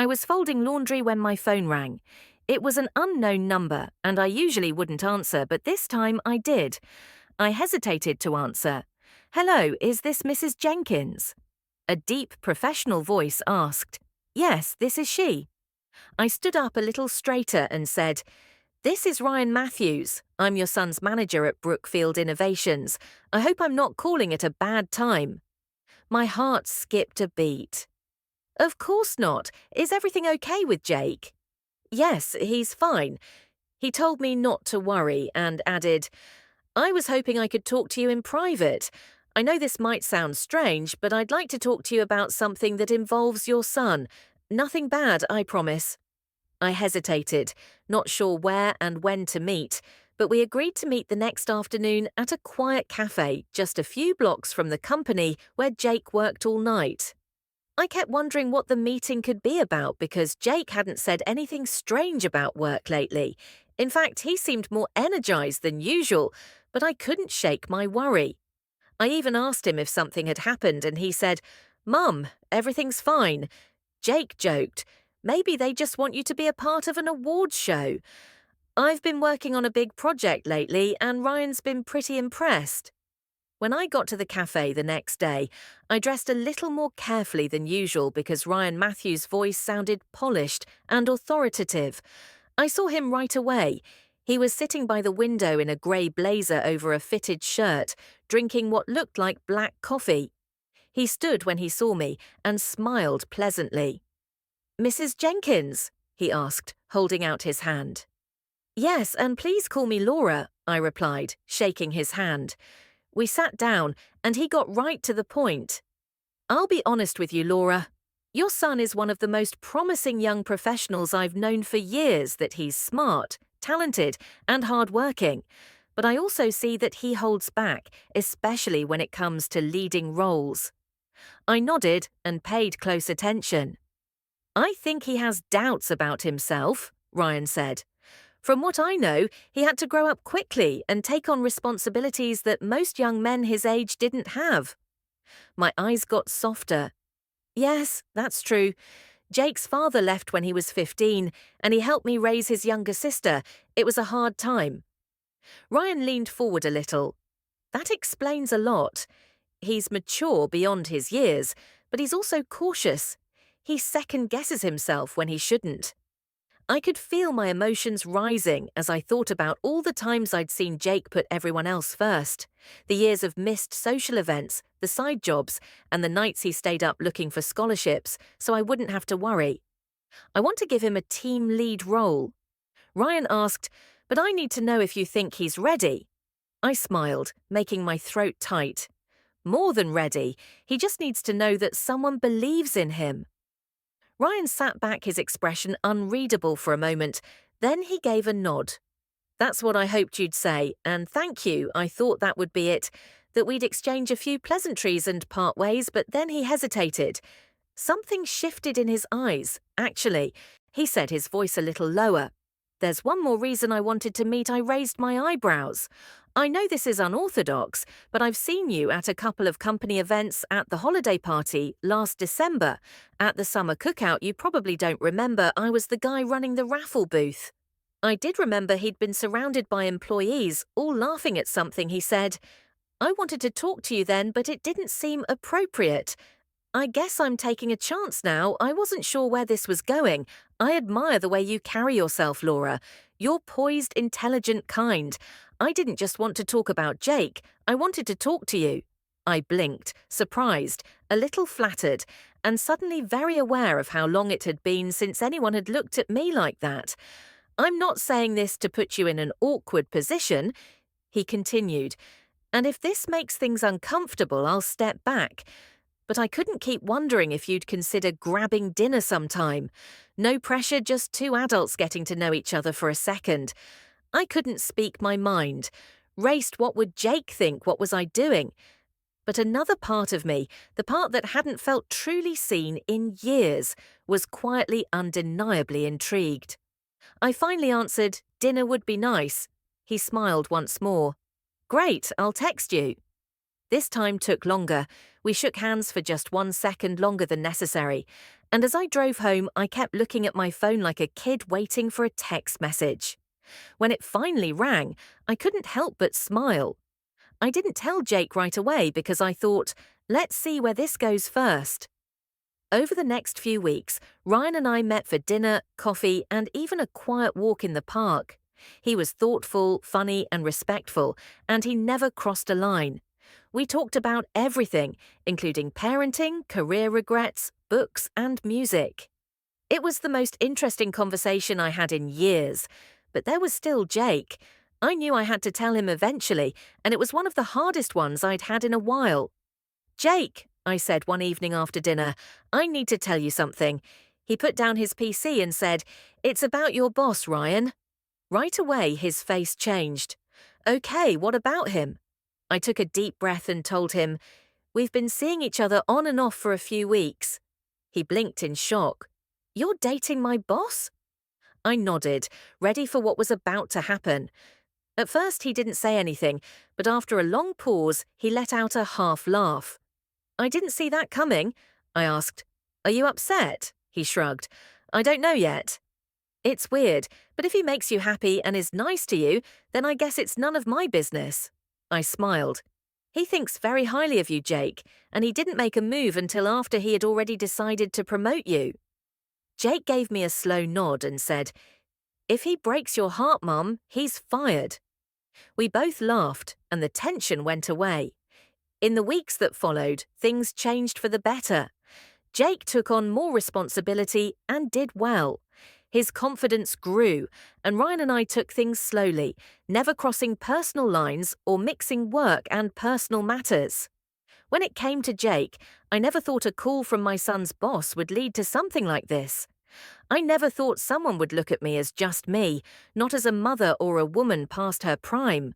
I was folding laundry when my phone rang. It was an unknown number, and I usually wouldn't answer, but this time I did. I hesitated to answer. "Hello, is this Mrs. Jenkins?" A deep, professional voice asked. "Yes, this is she." I stood up a little straighter and said, "This is Ryan Matthews. I'm your son's manager at Brookfield Innovations. I hope I'm not calling at a bad time." My heart skipped a beat. "Of course not. Is everything okay with Jake?" "Yes, he's fine. He told me not to worry and added, I was hoping I could talk to you in private. I know this might sound strange, but I'd like to talk to you about something that involves your son. Nothing bad, I promise." I hesitated, not sure where and when to meet, but we agreed to meet the next afternoon at a quiet cafe just a few blocks from the company where Jake worked all night. I kept wondering what the meeting could be about because Jake hadn't said anything strange about work lately. In fact, he seemed more energized than usual, but I couldn't shake my worry. I even asked him if something had happened and he said, "Mum, everything's fine." Jake joked, "Maybe they just want you to be a part of an awards show." "I've been working on a big project lately and Ryan's been pretty impressed." When I got to the cafe the next day, I dressed a little more carefully than usual because Ryan Matthews' voice sounded polished and authoritative. I saw him right away. He was sitting by the window in a grey blazer over a fitted shirt, drinking what looked like black coffee. He stood when he saw me and smiled pleasantly. "Mrs. Jenkins?" he asked, holding out his hand. "Yes, and please call me Laura," I replied, shaking his hand. We sat down, and he got right to the point. "I'll be honest with you, Laura. Your son is one of the most promising young professionals I've known for years. That he's smart, talented, and hardworking. But I also see that he holds back, especially when it comes to leading roles." I nodded and paid close attention. "I think he has doubts about himself," Ryan said. "From what I know, he had to grow up quickly and take on responsibilities that most young men his age didn't have." My eyes got softer. "Yes, that's true. Jake's father left when he was 15, and he helped me raise his younger sister. It was a hard time." Ryan leaned forward a little. "That explains a lot. He's mature beyond his years, but he's also cautious. He second-guesses himself when he shouldn't." I could feel my emotions rising as I thought about all the times I'd seen Jake put everyone else first. The years of missed social events, the side jobs, and the nights he stayed up looking for scholarships so I wouldn't have to worry. I want to give him a team lead role. Ryan asked, "But I need to know if you think he's ready." I smiled, making my throat tight. "More than ready. He just needs to know that someone believes in him." Ryan sat back, his expression unreadable for a moment. Then he gave a nod. "That's what I hoped you'd say, and thank you. I thought that would be it, that we'd exchange a few pleasantries and part ways," but then he hesitated. Something shifted in his eyes, actually. He said, his voice a little lower. "There's one more reason I wanted to meet." I raised my eyebrows. "I know this is unorthodox, but I've seen you at a couple of company events, at the holiday party last December. At the summer cookout, you probably don't remember, I was the guy running the raffle booth." I did remember he'd been surrounded by employees, all laughing at something he said. "I wanted to talk to you then, but it didn't seem appropriate. I guess I'm taking a chance now. I wasn't sure where this was going. I admire the way you carry yourself, Laura. You're poised, intelligent, kind. I didn't just want to talk about Jake. I wanted to talk to you." I blinked, surprised, a little flattered, and suddenly very aware of how long it had been since anyone had looked at me like that. "I'm not saying this to put you in an awkward position," he continued, "and if this makes things uncomfortable, I'll step back. But I couldn't keep wondering if you'd consider grabbing dinner sometime. No pressure, just two adults getting to know each other for a second." I couldn't speak my mind. Raced, what would Jake think? What was I doing? But another part of me, the part that hadn't felt truly seen in years, was quietly, undeniably intrigued. I finally answered, "Dinner would be nice." He smiled once more. "Great, I'll text you." This time took longer. We shook hands for just 1 second longer than necessary. And as I drove home, I kept looking at my phone like a kid waiting for a text message. When it finally rang, I couldn't help but smile. I didn't tell Jake right away because I thought, let's see where this goes first. Over the next few weeks, Ryan and I met for dinner, coffee, and even a quiet walk in the park. He was thoughtful, funny, and respectful, and he never crossed a line. We talked about everything, including parenting, career regrets, books, and music. It was the most interesting conversation I had in years, but there was still Jake. I knew I had to tell him eventually, and it was one of the hardest ones I'd had in a while. Jake, I said one evening after dinner, I need to tell you something. He put down his PC and said, "It's about your boss, Ryan." Right away, his face changed. "Okay, what about him?" I took a deep breath and told him, "We've been seeing each other on and off for a few weeks." He blinked in shock. "You're dating my boss?" I nodded, ready for what was about to happen. At first, he didn't say anything, but after a long pause, he let out a half laugh. "I didn't see that coming," I asked. "Are you upset?" He shrugged. "I don't know yet." "It's weird, but if he makes you happy and is nice to you, then I guess it's none of my business." I smiled. "He thinks very highly of you, Jake, and he didn't make a move until after he had already decided to promote you." Jake gave me a slow nod and said, "If he breaks your heart, Mum, he's fired." We both laughed, and the tension went away. In the weeks that followed, things changed for the better. Jake took on more responsibility and did well. His confidence grew, and Ryan and I took things slowly, never crossing personal lines or mixing work and personal matters. When it came to Jake, I never thought a call from my son's boss would lead to something like this. I never thought someone would look at me as just me, not as a mother or a woman past her prime.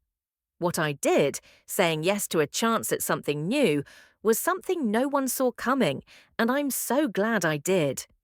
What I did, saying yes to a chance at something new, was something no one saw coming, and I'm so glad I did.